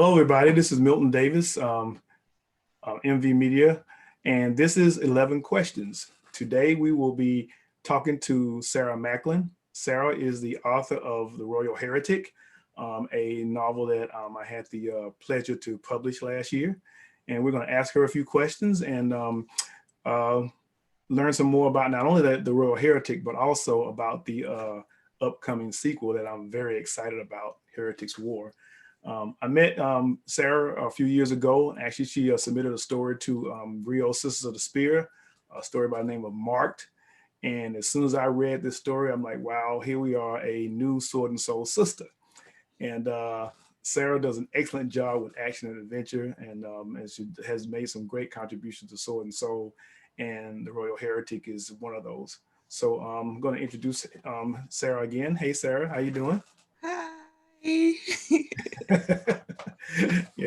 Hello, everybody. This is Milton Davis, MVmedia, and this is 11 Questions. Today, we will be talking to Sarah Macklin. Sarah is the author of The Royal Heretic, a novel that I had the pleasure to publish last year. And we're going to ask her a few questions and uh, learn some more about not only the Royal Heretic, but also about the upcoming sequel that I'm very excited about, Heretic's War. I met Sarah a few years ago. Actually, she submitted a story to Rio Sisters of the Spear, a story by the name of Marked. And as soon as I read this story, I'm like, wow, here we are, a new Sword and Soul sister. And Sarah does an excellent job with action and adventure, and she has made some great contributions to Sword and Soul. And the Royal Heretic is one of those. So I'm going to introduce Sarah again. Hey, Sarah, how you doing? Hi. Yeah,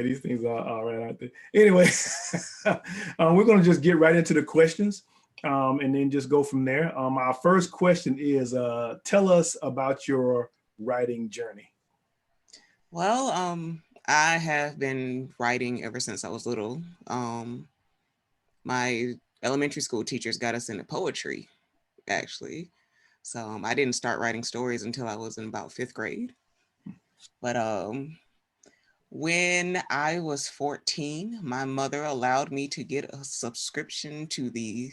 these things are all right out there. Anyway, we're going to just get right into the questions and then just go from there. Our first question is tell us about your writing journey. I have been writing ever since I was little. My elementary school teachers got us into poetry, actually. I didn't start writing stories until I was in about fifth grade. But when I was 14, my mother allowed me to get a subscription to the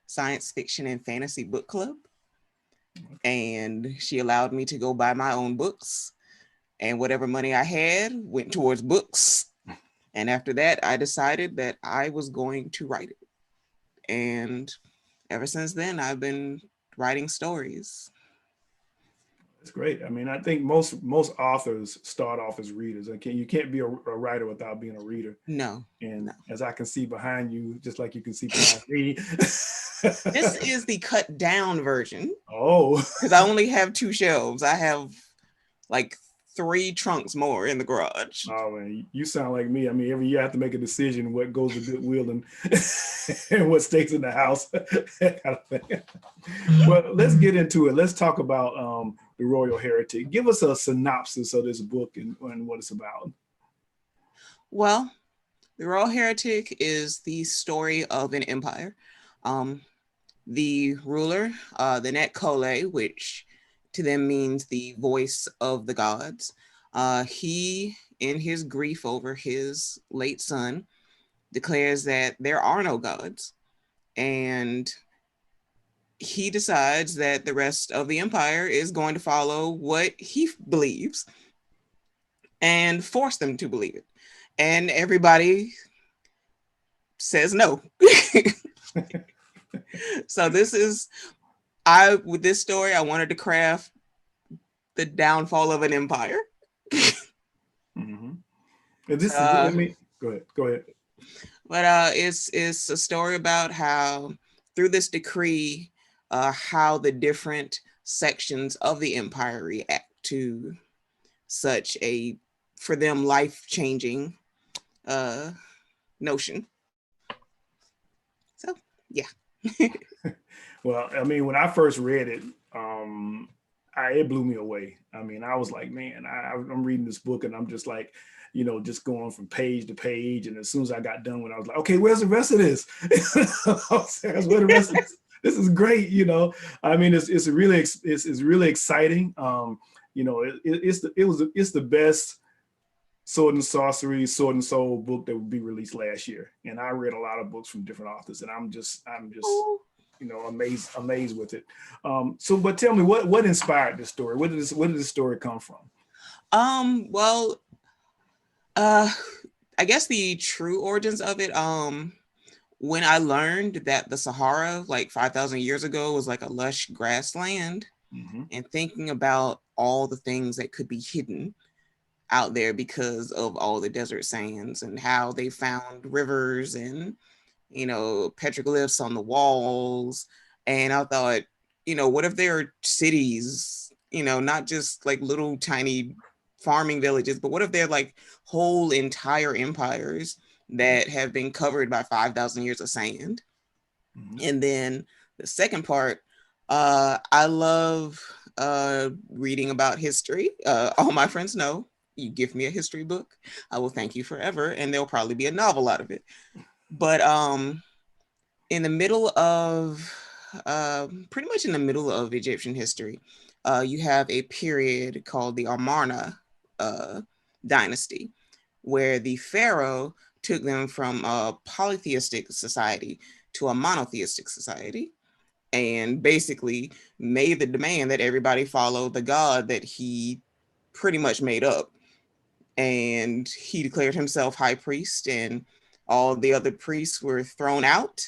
science fiction and fantasy book club. And she allowed me to go buy my own books. And whatever money I had went towards books. And after that, I decided that I was going to write it. And ever since then, I've been writing stories. That's great. I mean, I think most authors start off as readers. Okay, you can't be a writer without being a reader. No, And no. as I can see behind you, just like you can see behind me. This is the cut down version Oh, because I only have two shelves. I have like three trunks more in the garage. oh man, you sound like me. I mean, every year I have to make a decision what goes to Goodwill and and what stays in the house, that kind of thing. Well, let's get into it. Let's talk about the Royal Heretic. Give us a synopsis of this book and what it's about. Well, the Royal Heretic is the story of an empire. Um, the ruler, the Net Kole, which to them means the voice of the gods, he, in his grief over his late son, declares that there are no gods. And he decides that the rest of the empire is going to follow what he believes and force them to believe it. And everybody says no. So this is with this story, I wanted to craft the downfall of an empire. Mm-hmm. And this is, let me go ahead. Go ahead. But it's a story about how through this decree, how the different sections of the empire react to such a, for them, life changing notion. So yeah. Well, I mean, when I first read it, it blew me away. I mean, I was like, man, I'm reading this book and I'm just like, just going from page to page. And as soon as I got done with it, I was like, okay, where's the rest of this? Where's the rest of this? This is great. I mean, it's really exciting. It's the best sword and sorcery, sword and soul book that would be released last year. And I read a lot of books from different authors, and I'm just amazed with it. But tell me, what inspired this story? Where did this story come from? Well, I guess the true origins of it, when I learned that the Sahara, like 5,000 years ago, was like a lush grassland, and thinking about all the things that could be hidden out there because of all the desert sands and how they found rivers and, petroglyphs on the walls. And I thought, what if there are cities, not just like little tiny farming villages, but what if they're like whole entire empires that have been covered by 5,000 years of sand? And then the second part, I love reading about history. All my friends know, you give me a history book, I will thank you forever, and there'll probably be a novel out of it. But in the middle of pretty much in the middle of Egyptian history, you have a period called the Amarna dynasty, where the pharaoh took them from a polytheistic society to a monotheistic society, and basically made the demand that everybody follow the god that he pretty much made up. And he declared himself high priest, and all the other priests were thrown out,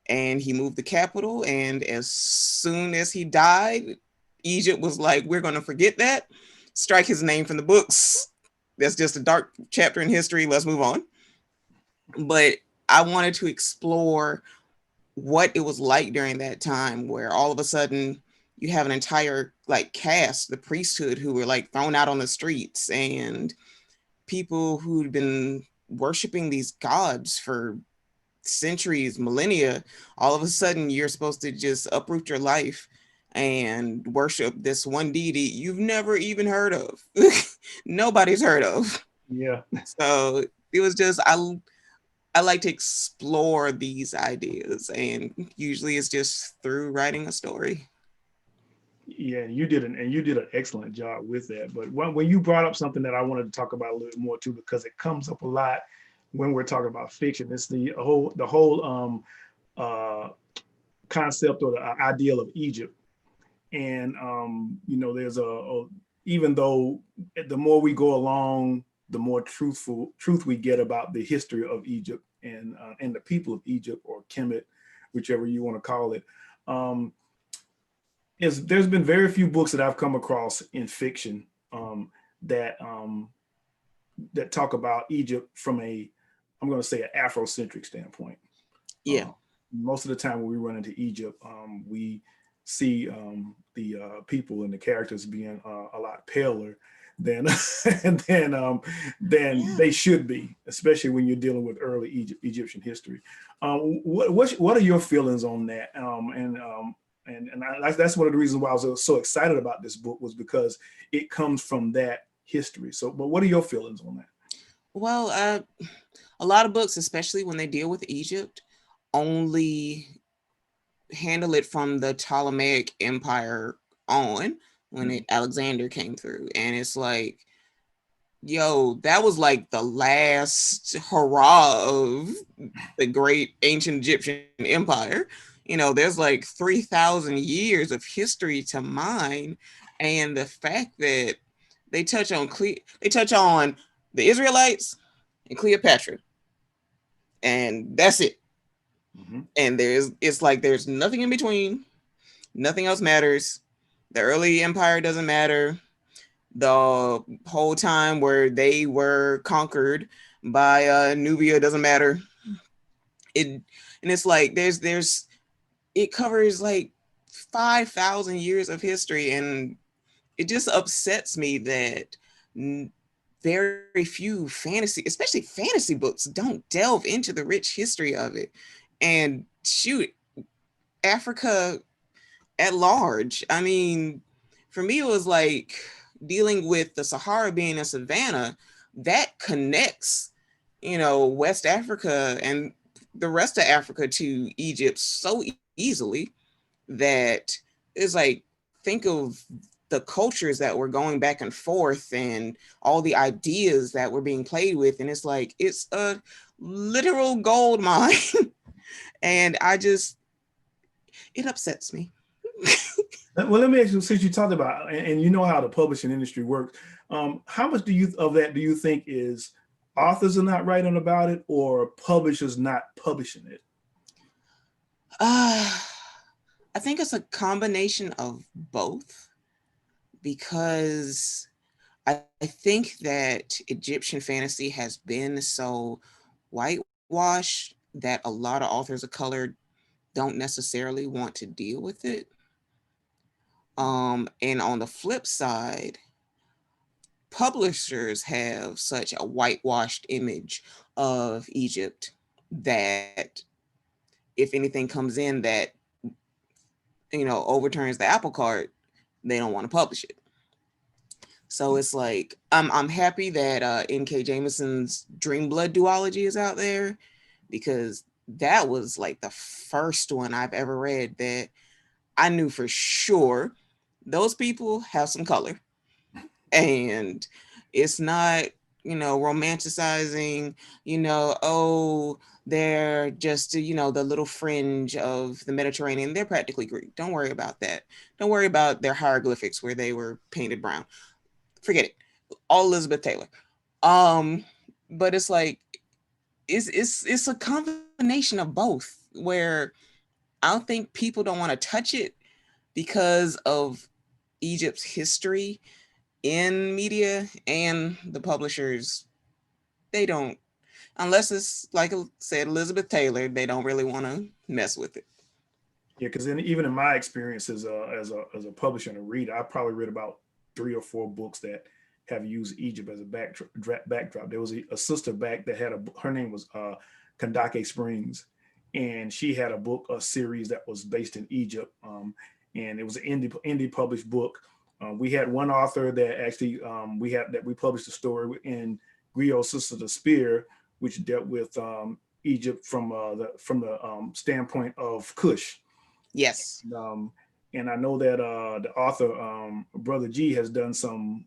and he moved the capital. And as soon as he died, Egypt was like, we're going to forget that, strike his name from the books. That's just a dark chapter in history. Let's move on. But I wanted to explore what it was like during that time, where all of a sudden you have an entire like cast, the priesthood, who were like thrown out on the streets, and people who'd been worshiping these gods for centuries, millennia. All of a sudden you're supposed to just uproot your life and worship this one deity you've never even heard of. Nobody's heard of. Yeah. So it was just, I like to explore these ideas, and usually it's just through writing a story. Yeah, you did an excellent job with that. But when you brought up something that I wanted to talk about a little more too, because it comes up a lot when we're talking about fiction, it's the whole concept or the ideal of Egypt. And there's even though the more we go along, the more truth we get about the history of Egypt and the people of Egypt, or Kemet, whichever you want to call it. There's been very few books that I've come across in fiction that talk about Egypt from I'm going to say, an Afrocentric standpoint. Yeah. Most of the time when we run into Egypt, we see the people and the characters being a lot paler than they should be, especially when you're dealing with early Egyptian history. What are your feelings on that? That's one of the reasons why I was so excited about this book, was because it comes from that history. So, but what are your feelings on that? Well, a lot of books, especially when they deal with Egypt, only handle it from the Ptolemaic Empire on, when Alexander came through. And it's like, yo, that was like the last hurrah of the great ancient Egyptian empire. There's like 3,000 years of history to mine. And the fact that they touch on the Israelites and Cleopatra, and that's it. Mm-hmm. And it's like there's nothing in between. Nothing else matters. The early empire doesn't matter. The whole time where they were conquered by Nubia doesn't matter. And it's like it covers like 5,000 years of history, and it just upsets me that very few fantasy, especially fantasy books, don't delve into the rich history of it. And shoot, Africa at large. I mean, for me, it was like dealing with the Sahara being a savanna that connects, West Africa and the rest of Africa to Egypt so easily, that it's like, think of the cultures that were going back and forth and all the ideas that were being played with. And it's like, it's a literal gold mine. And it upsets me. Well, let me ask you, since you talked about, and you know how the publishing industry works, how much do you think is authors are not writing about it, or publishers not publishing it? I think it's a combination of both, because I think that Egyptian fantasy has been so whitewashed that a lot of authors of color don't necessarily want to deal with it. And on the flip side, publishers have such a whitewashed image of Egypt that if anything comes in that, overturns the apple cart, they don't want to publish it. So it's like I'm happy that N.K. Jameson's Dream Blood duology is out there, because that was like the first one I've ever read that I knew for sure those people have some color, and it's not, romanticizing, oh, they're just, the little fringe of the Mediterranean. They're practically Greek. Don't worry about that. Don't worry about their hieroglyphics where they were painted brown. Forget it. All Elizabeth Taylor. Um, but it's like it's a combination of both, where I don't think people don't want to touch it because of Egypt's history in media, and the publishers, they don't, unless it's like I said, Elizabeth Taylor, they don't really want to mess with it. Yeah, because even in my experience as a publisher and a reader, I probably read about 3 or 4 books that have used Egypt as a backdrop. There was a sister back that had her name was Kandake Springs, and she had a series that was based in Egypt, and it was an indie published book. We had one author that actually we published a story in Griot's Sister the Spear, which dealt with Egypt from the standpoint of Cush. Yes. And I know that the author, Brother G, has done some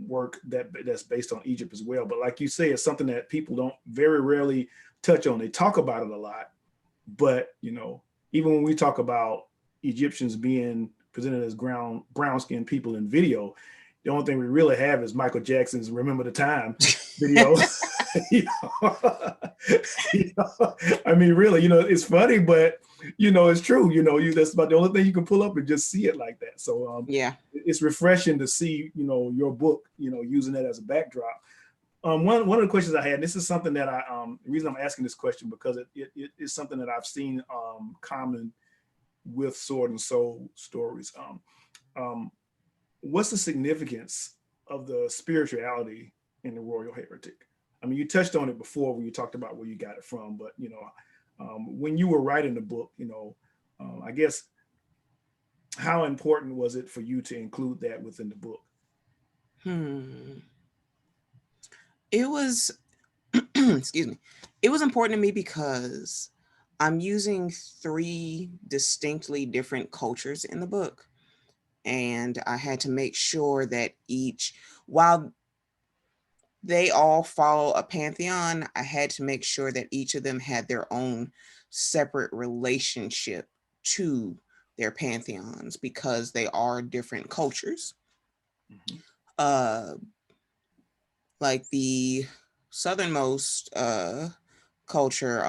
work that's based on Egypt as well. But like you say, it's something that people don't very rarely touch on. They talk about it a lot, but even when we talk about Egyptians being presented as brown skinned people in video, the only thing we really have is Michael Jackson's "Remember the Time" video. you know, I mean, really, it's funny, but it's true. That's about the only thing you can pull up and just see it like that. So Yeah. it's refreshing to see your book, using that as a backdrop. One of the questions I had, this is something that the reason I'm asking this question, because it is something that I've seen common with Sword and Soul stories. Um, what's the significance of the spirituality in the Royal Heretic? I mean, you touched on it before when you talked about where you got it from, but when you were writing the book, I guess, how important was it for you to include that within the book? It was, excuse me, it was important to me because I'm using 3 distinctly different cultures in the book. And I had to make sure that while they all follow a pantheon, I had to make sure that each of them had their own separate relationship to their pantheons, because they are different cultures. Mm-hmm. Like the southernmost culture,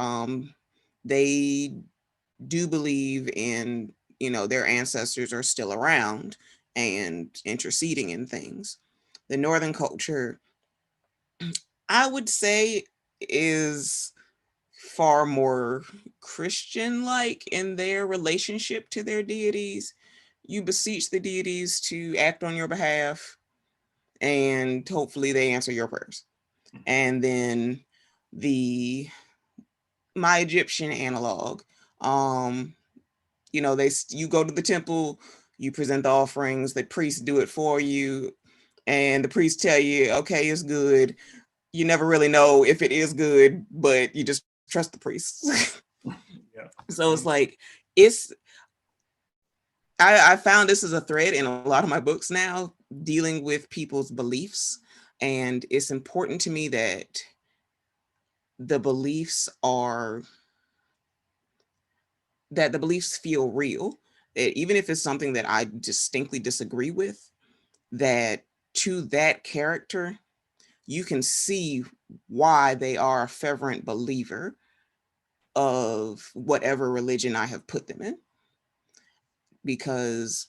they do believe in, their ancestors are still around and interceding in things. The northern culture, I would say, is far more Christian like in their relationship to their deities. You beseech the deities to act on your behalf, and hopefully they answer your prayers. And then the my Egyptian analog, um, you go to the temple, you present the offerings, the priests do it for you, and the priests tell you, okay, it's good. You never really know if it is good, but you just trust the priests. Yeah. So it's like, it's I found this as a thread in a lot of my books now, dealing with people's beliefs. And it's important to me that the beliefs are that the beliefs feel real, that even if it's something that I distinctly disagree with, that to that character, you can see why they are a fervent believer of whatever religion I have put them in. Because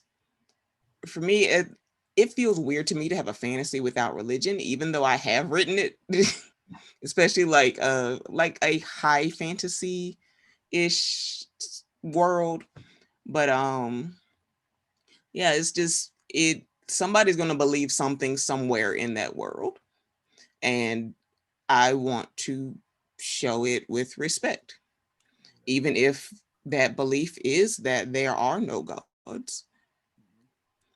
for me, it feels weird to me to have a fantasy without religion, even though I have written it, especially like a high fantasy ish world. But yeah, it's just somebody's going to believe something somewhere in that world, and I want to show it with respect, even if that belief is that there are no gods.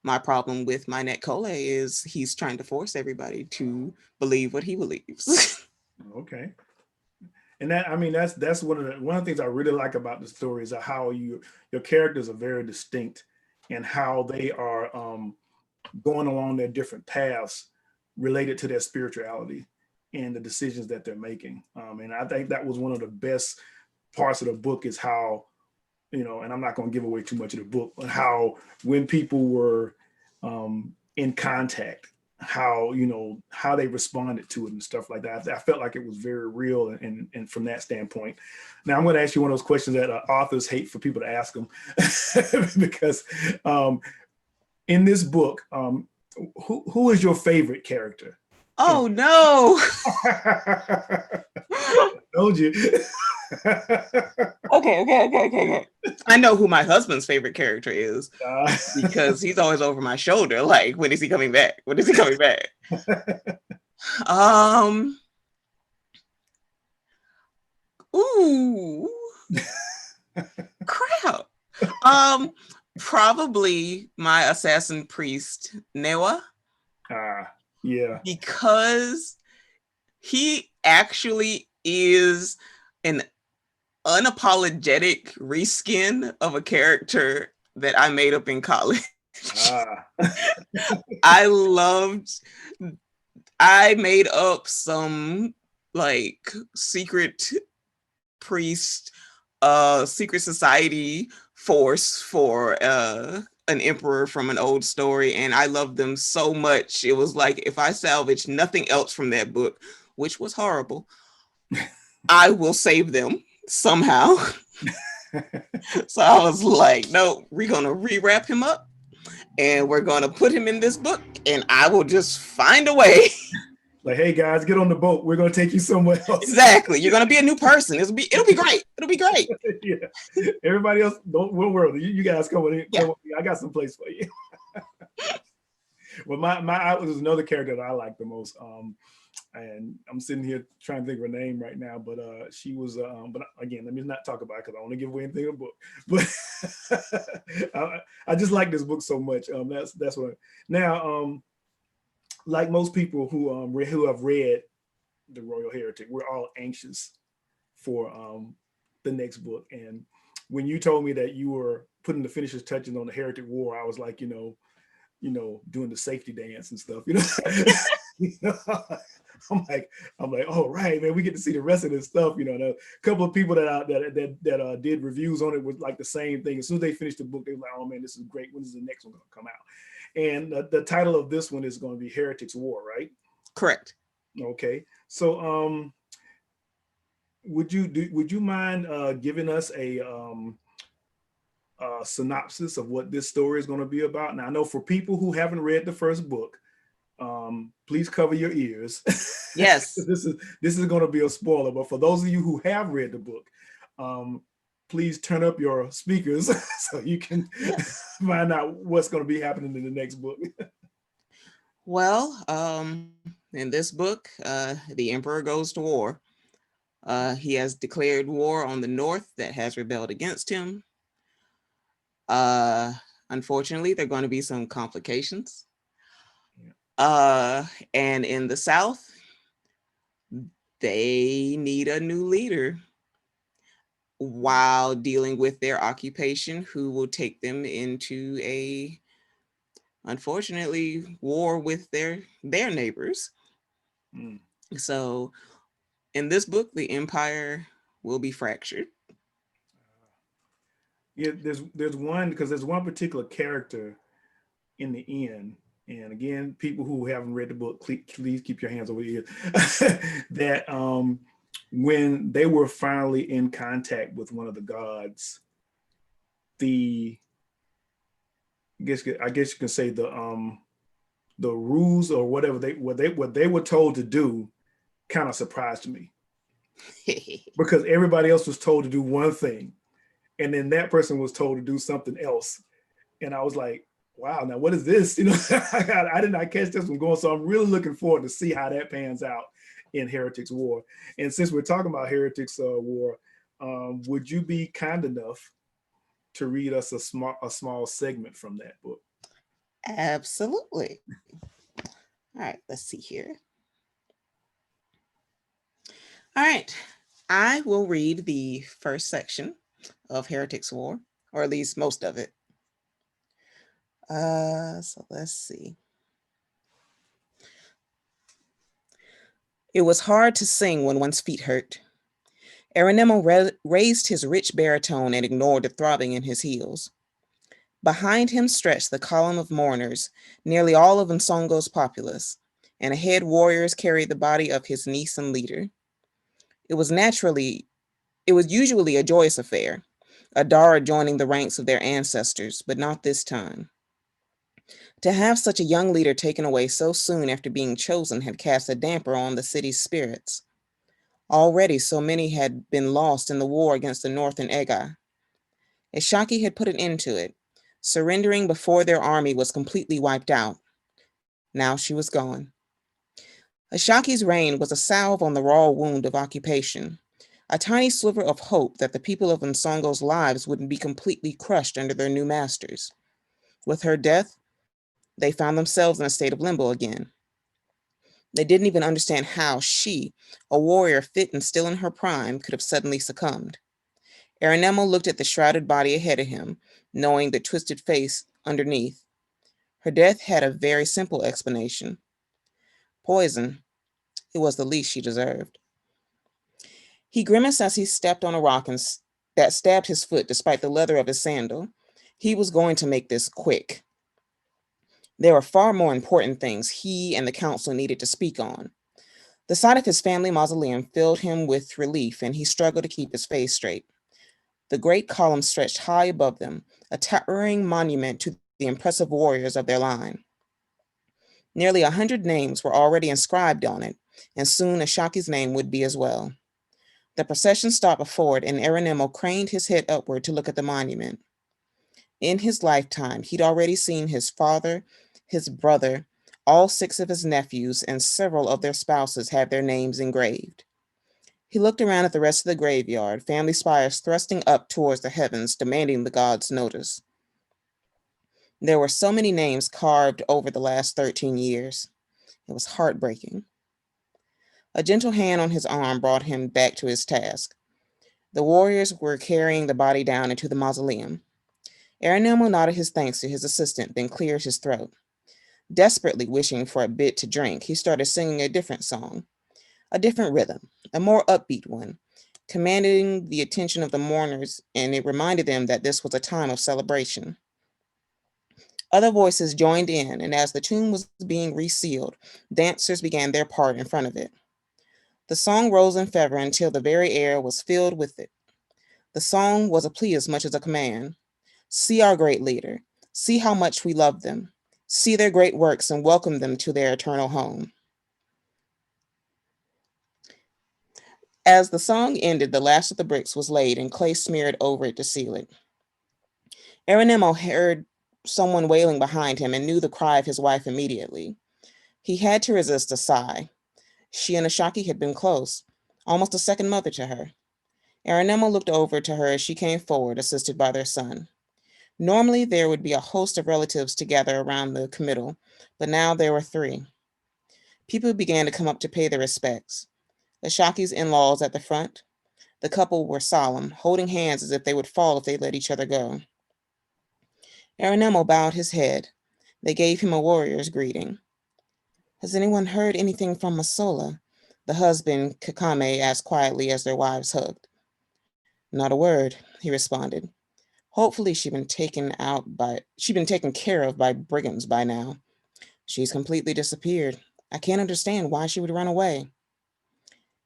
my problem with my net Cole is he's trying to force everybody to believe what he believes. Okay. And that, I mean, that's one of the things I really like about the story is how your characters are very distinct and how they are going along their different paths related to their spirituality and the decisions that they're making. And I think that was one of the best parts of the book is how, and I'm not going to give away too much of the book, but how when people were in contact, how how they responded to it and stuff like that. I felt like it was very real, and from that standpoint. Now I'm going to ask you one of those questions that authors hate for people to ask them, because in this book, who is your favorite character? Oh no! Told you. Okay. I know who my husband's favorite character is because he's always over my shoulder. Like, when is he coming back? When is he coming back? Ooh. Crap. Probably my assassin priest, Newa. Yeah. Because he actually is an unapologetic reskin of a character that I made up in college. I made up some like secret priest, secret society force for an emperor from an old story, and I loved them so much. It was like, if I salvage nothing else from that book, which was horrible, I will save them somehow. So I was like, no, we're gonna rewrap him up and we're gonna put him in this book, and I will just find a way. Like, hey guys, get on the boat. We're gonna take you somewhere else. Exactly. You're gonna be a new person. It'll be great. It'll be great. Yeah. Everybody else, don't worry. You guys come with me. I got some place for you. Well, my was another character that I like the most. And I'm sitting here trying to think of her name right now, but she was. But again, let me not talk about it because I don't want to give away anything in the book. But I just like this book so much. That's what. Now, like most people who have read the Royal Heretic, we're all anxious for the next book. And when you told me that you were putting the finishers touches on the Heretic War, I was like, doing the safety dance and stuff. I'm like, oh right, man, we get to see the rest of this stuff. A couple of people that did reviews on it was like the same thing. As soon as they finished the book, they were like, oh man, this is great. When is the next one going to come out? And the title of this one is going to be Heretic's War, right? Correct. Okay. So would you mind giving us a synopsis of what this story is going to be about? Now, I know for people who haven't read the first book, please cover your ears. Yes. This is going to be a spoiler, but for those of you who have read the book, please turn up your speakers so you can find out what's going to be happening in the next book. Well, in this book, the emperor goes to war. He has declared war on the North that has rebelled against him. Unfortunately, there are going to be some complications. And in the South, they need a new leader while dealing with their occupation, who will take them into a, unfortunately, war with their neighbors. So in this book, the empire will be fractured. Yeah, there's one particular character in the end, and again, people who haven't read the book, please keep your hands over your ears. That when they were finally in contact with one of the gods, I guess you can say the rules or whatever what they were told to do kind of surprised me. Because everybody else was told to do one thing, and then that person was told to do something else, and I was like, wow, now what is this? I did not catch this one going, so I'm really looking forward to see how that pans out in Heretic's War. And since we're talking about Heretic's War, would you be kind enough to read us a small segment from that book? Absolutely. All right, let's see here. All right, I will read the first section of Heretic's War, or at least most of it. So let's see. It was hard to sing when one's feet hurt. Aranemo raised his rich baritone and ignored the throbbing in his heels. Behind him stretched the column of mourners, nearly all of Nsongo's populace, and ahead warriors carried the body of his niece and leader. It was usually a joyous affair, Adara joining the ranks of their ancestors, but not this time. To have such a young leader taken away so soon after being chosen had cast a damper on the city's spirits. Already so many had been lost in the war against the northern Ega. Ishaki had put an end to it, surrendering before their army was completely wiped out. Now she was gone. Ashaki's reign was a salve on the raw wound of occupation, a tiny sliver of hope that the people of Nsongo's lives wouldn't be completely crushed under their new masters. With her death, they found themselves in a state of limbo again. They didn't even understand how she, a warrior fit and still in her prime, could have suddenly succumbed. Aranemo looked at the shrouded body ahead of him, knowing the twisted face underneath. Her death had a very simple explanation. Poison. It was the least she deserved. He grimaced as he stepped on a rock that stabbed his foot despite the leather of his sandal. He was going to make this quick. There were far more important things he and the council needed to speak on. The sight of his family mausoleum filled him with relief, and he struggled to keep his face straight. The great column stretched high above them, a towering monument to the impressive warriors of their line. Nearly 100 names were already inscribed on it, and soon Ashaki's name would be as well. The procession stopped before it, and Aranemo craned his head upward to look at the monument. In his lifetime, he'd already seen his father, his brother, all 6 of his nephews, and several of their spouses have their names engraved. He looked around at the rest of the graveyard, family spires thrusting up towards the heavens, demanding the gods' notice. There were so many names carved over the last 13 years. It was heartbreaking. A gentle hand on his arm brought him back to his task. The warriors were carrying the body down into the mausoleum. Aranemo nodded his thanks to his assistant, then cleared his throat. Desperately wishing for a bit to drink, he started singing a different song, a different rhythm, a more upbeat one, commanding the attention of the mourners, and it reminded them that this was a time of celebration. Other voices joined in, and as the tomb was being resealed, dancers began their part in front of it. The song rose in fervor until the very air was filled with it. The song was a plea as much as a command. See our great leader. See how much we love them. See their great works and welcome them to their eternal home. As the song ended, the last of the bricks was laid and clay smeared over it to seal it. Aranemo heard someone wailing behind him and knew the cry of his wife immediately. He had to resist a sigh. She and Ashaki had been close, almost a second mother to her. Aranemo looked over to her as she came forward, assisted by their son. Normally, there would be a host of relatives to gather around the committal, but now there were 3. People began to come up to pay their respects. Ashaki's in-laws at the front. The couple were solemn, holding hands as if they would fall if they let each other go. Aranemo bowed his head. They gave him a warrior's greeting. Has anyone heard anything from Masola? The husband, Kakame, asked quietly as their wives hugged. Not a word, he responded. Hopefully she'd been taken care of by brigands by now. She's completely disappeared. I can't understand why she would run away.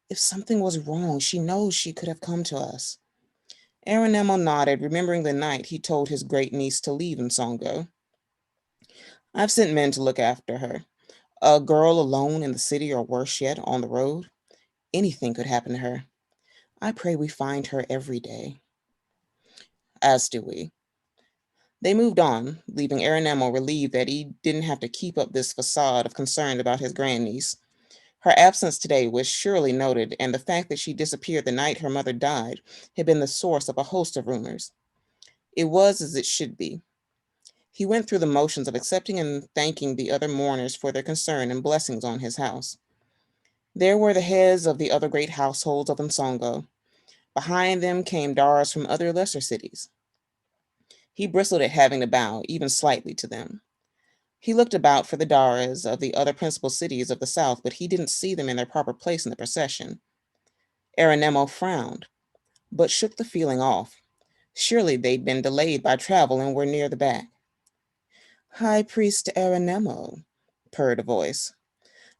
If something was wrong, she knows she could have come to us. Aranemo nodded, remembering the night he told his great niece to leave Nsongo. I've sent men to look after her. A girl alone in the city, or worse yet, on the road. Anything could happen to her. I pray we find her every day. As do we. They moved on, leaving Aranemo relieved that he didn't have to keep up this facade of concern about his grandniece. Her absence today was surely noted, and the fact that she disappeared the night her mother died had been the source of a host of rumors. It was as it should be. He went through the motions of accepting and thanking the other mourners for their concern and blessings on his house. There were the heads of the other great households of Nsongo. Behind them came Daras from other lesser cities. He bristled at having to bow, even slightly, to them. He looked about for the Daras of the other principal cities of the south, but he didn't see them in their proper place in the procession. Aranemo frowned, but shook the feeling off. Surely they'd been delayed by travel and were near the back. High Priest Aranemo, purred a voice.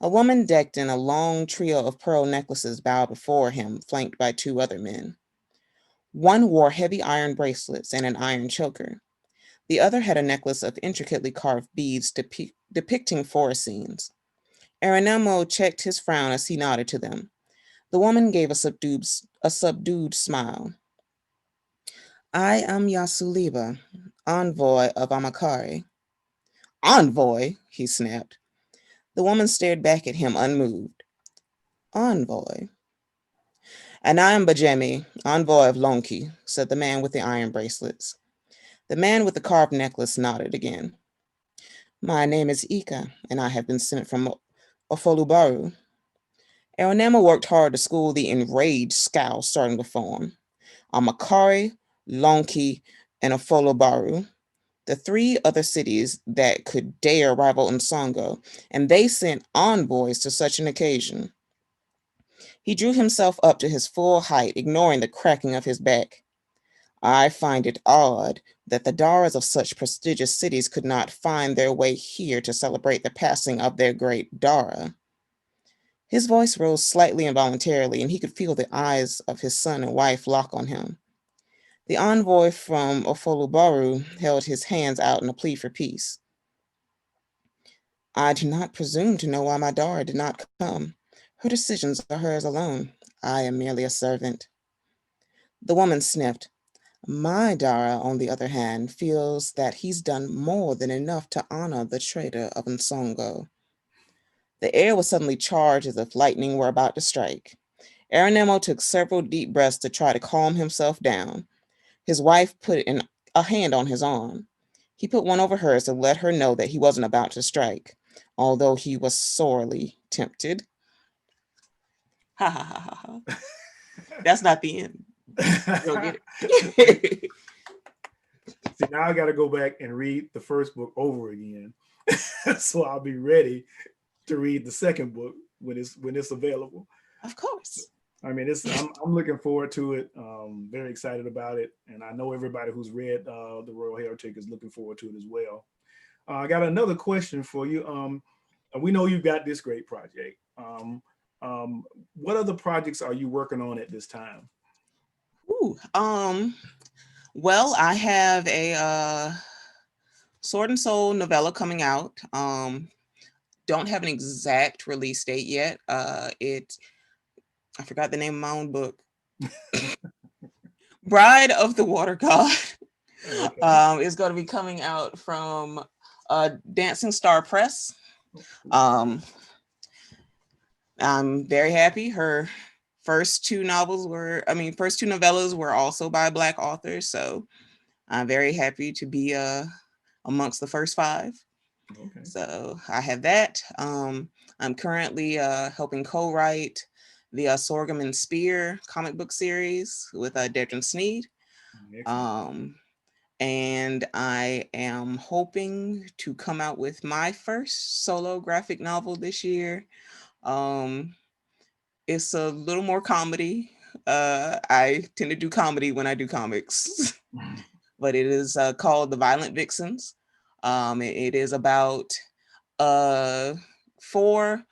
A woman decked in a long trio of pearl necklaces bowed before him, flanked by two other men. One wore heavy iron bracelets and an iron choker. The other had a necklace of intricately carved beads depicting forest scenes. Aranemo checked his frown as he nodded to them. The woman gave a subdued smile. I am Yasuliba, envoy of Amakari. Envoy, he snapped. The woman stared back at him unmoved. Envoy. And I am Bajemi, envoy of Lonki, said the man with the iron bracelets. The man with the carved necklace nodded again. My name is Ika, and I have been sent from Ofolubaru. Aranema worked hard to school the enraged scowl starting to form. Amakari, Lonki, and Ofolubaru, the three other cities that could dare rival Nsongo, and they sent envoys to such an occasion. He drew himself up to his full height, ignoring the cracking of his back. I find it odd that the Daras of such prestigious cities could not find their way here to celebrate the passing of their great Dara. His voice rose slightly involuntarily, and he could feel the eyes of his son and wife lock on him. The envoy from Ofolubaru held his hands out in a plea for peace. I do not presume to know why my Dara did not come. Her decisions are hers alone. I am merely a servant. The woman sniffed. My Dara, on the other hand, feels that he's done more than enough to honor the traitor of Nsongo. The air was suddenly charged as if lightning were about to strike. Aranemo took several deep breaths to try to calm himself down. His wife put a hand on his arm. He put one over hers to let her know that he wasn't about to strike, although he was sorely tempted. Ha ha ha ha ha. That's not the end. You'll get it. See, now I got to go back and read the first book over again, so I'll be ready to read the second book when it's available. Of course. I mean, I'm looking forward to it. Very excited about it, and I know everybody who's read the Royal Heretic is looking forward to it as well. I got another question for you. We know you've got this great project. What other projects are you working on at this time? Ooh, well, I have a Sword and Soul novella coming out. Don't have an exact release date yet. I forgot the name of my own book. Bride of the Water God. Okay. Is going to be coming out from Dancing Star Press. I'm very happy. Her first two novellas were also by Black authors. So I'm very happy to be amongst the first five. Okay. So I have that. I'm currently helping co-write the Sorghum and Spear comic book series with Dedrin Sneed. And I am hoping to come out with my first solo graphic novel this year. It's a little more comedy. I tend to do comedy when I do comics, but it is called The Violent Vixens. It is about 4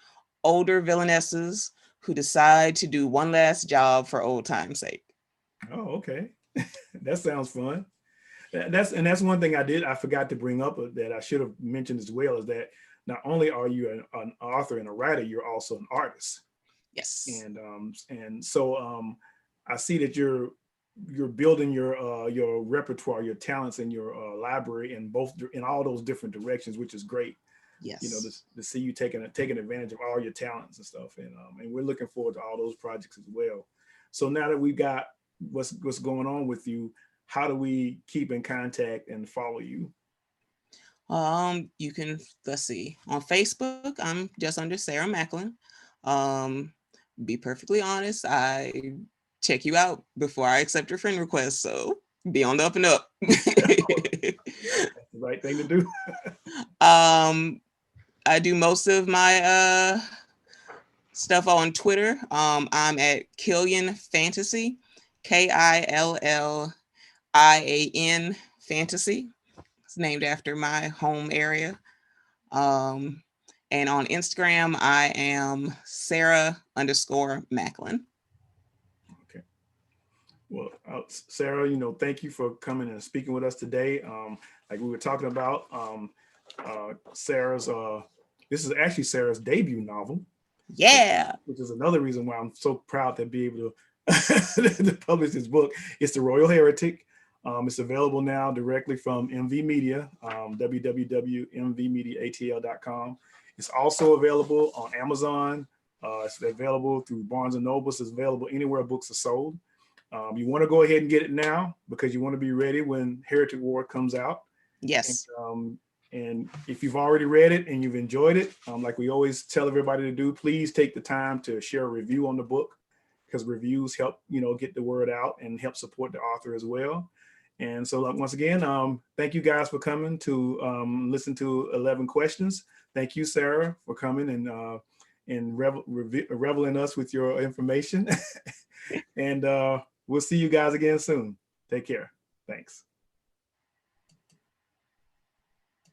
older villainesses who decide to do one last job for old time's sake. Oh, okay. That sounds fun. That's one thing I forgot to bring up that I should have mentioned as well, is that not only are you an author and a writer, you're also an artist. Yes. And so I see that you're building your repertoire, your talents, and your library in all those different directions, which is great. Yes. You know, to see you taking advantage of all your talents and stuff, and we're looking forward to all those projects as well. So now that we've got what's going on with you, how do we keep in contact and follow you? You can, let's see, on Facebook, I'm just under Sarah Macklin. Um, be perfectly honest, I check you out before I accept your friend request. So be on the up and up. That's the right thing to do. I do most of my stuff on Twitter. I'm at Killian Fantasy, KILLIAN Fantasy. It's named after my home area. Um, and on Instagram, I am Sarah_Macklin. Okay. Well, Sarah, thank you for coming and speaking with us today. Like we were talking about, Sarah's, this is actually Sarah's debut novel, Yeah. which is another reason why I'm so proud to be able to publish this book. It's The Royal Heretic. It's available now directly from MVmedia, www.mvmediaatl.com. It's also available on Amazon. It's available through Barnes & Noble. It's available anywhere books are sold. You want to go ahead and get it now because you want to be ready when Heretic War comes out. Yes. And if you've already read it and you've enjoyed it, like we always tell everybody to do, please take the time to share a review on the book, because reviews help, get the word out and help support the author as well. And so once again, thank you guys for coming to listen to 11 questions. Thank you, Sarah, for coming and reveling us with your information. And we'll see you guys again soon. Take care. Thanks.